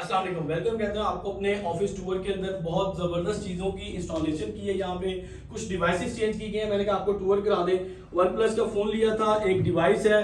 अस्सलाम वालेकुम, वेलकम कहते हैं आपको अपने ऑफिस टूर के अंदर। बहुत ज़बरदस्त चीज़ों की इंस्टॉलेशन की है, यहाँ पे कुछ डिवाइसेस चेंज की गई हैं। मैंने कहा आपको टूर करा दें। वन प्लस का फ़ोन लिया था, एक डिवाइस है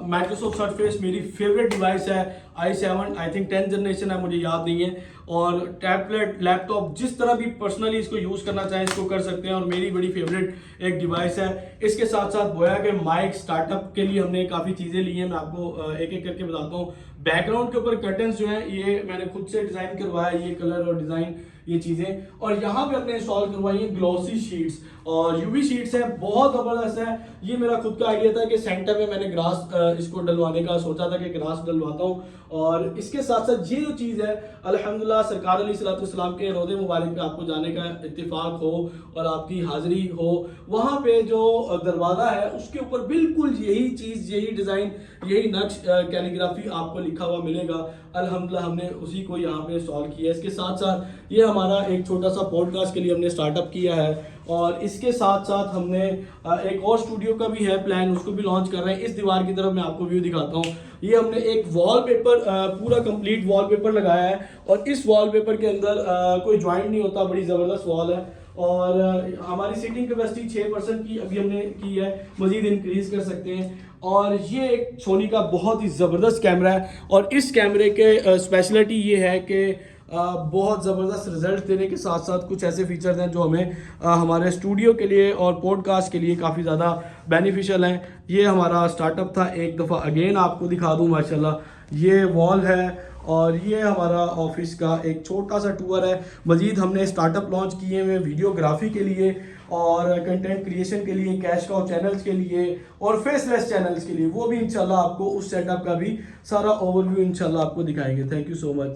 माइक्रोसॉफ्ट सरफेस, मेरी फेवरेट डिवाइस है। i7 I think 10th generation है, मुझे याद नहीं है। और टैबलेट, लैपटॉप, जिस तरह भी पर्सनली इसको यूज़ करना चाहें इसको कर सकते हैं, और मेरी बड़ी फेवरेट एक डिवाइस है। इसके साथ साथ बोया के माइक स्टार्टअप के लिए हमने काफ़ी चीज़ें ली हैं, मैं आपको एक एक करके बताता हूँ। बैकग्राउंड के ऊपर कर्टन्स जो हैं ये मैंने खुद से डिज़ाइन करवाया, ये कलर और डिज़ाइन, ये चीज़ें। और यहाँ पे हमने इंस्टॉल करवाई है ग्लॉसी शीट्स और यूवी शीट्स हैं, बहुत ज़बरदस्त है। ये मेरा खुद का आइडिया था कि सेंटर में मैंने ग्रास इसको डलवाने का सोचा था कि ग्रास डलवाता हूँ। और इसके साथ साथ ये जो चीज़ है, अल्हम्दुलिल्लाह सरकार अलैहिस्सलाम के रोज़े मुबारक पे आपको जाने का इत्तेफाक हो और आपकी हाज़िरी हो, वहाँ पे जो दरवाज़ा है उसके ऊपर बिल्कुल यही चीज़, यही डिज़ाइन, यही नक्श कैलीग्राफी आपको लिखा हुआ मिलेगा। अल्हम्दुलिल्लाह हमने उसी को यहाँ पे इंस्टॉल किया है। इसके साथ साथ ये हमारा एक छोटा सा पॉडकास्ट के लिए हमने स्टार्टअप किया है, और इसके साथ साथ हमने एक और स्टूडियो का भी है प्लान, उसको भी लॉन्च कर रहे हैं। इस दीवार की तरफ मैं आपको व्यू दिखाता हूँ। ये हमने एक वॉलपेपर, पूरा कंप्लीट वॉलपेपर लगाया है, और इस वॉलपेपर के अंदर कोई ज्वाइंट नहीं होता, बड़ी ज़बरदस्त वॉल है। और हमारी सीटिंग कैपेसिटी 6% की अभी हमने की है, मज़ीद इंक्रीज कर सकते हैं। और ये एक सोनी का बहुत ही ज़बरदस्त कैमरा है, और इस कैमरे के स्पेशलिटी ये है कि बहुत ज़बरदस्त रिजल्ट देने के साथ साथ कुछ ऐसे फीचर्स हैं जो हमें हमारे स्टूडियो के लिए और पॉडकास्ट के लिए काफ़ी ज़्यादा बेनिफिशियल हैं। ये हमारा स्टार्टअप था, एक दफ़ा अगेन आपको दिखा दूँ। माशाल्लाह ये वॉल है, और ये हमारा ऑफिस का एक छोटा सा टूर है। मज़ीद हमने स्टार्टअप लॉन्च किए हुए वीडियोग्राफी के लिए और कंटेंट क्रिएशन के लिए, कैश काउ चैनल्स के लिए और फेसलेस चैनल्स के लिए, वो भी इंशाल्लाह आपको उस सेटअप का भी सारा ओवरव्यू इंशाल्लाह आपको दिखाएंगे। Thank you so much.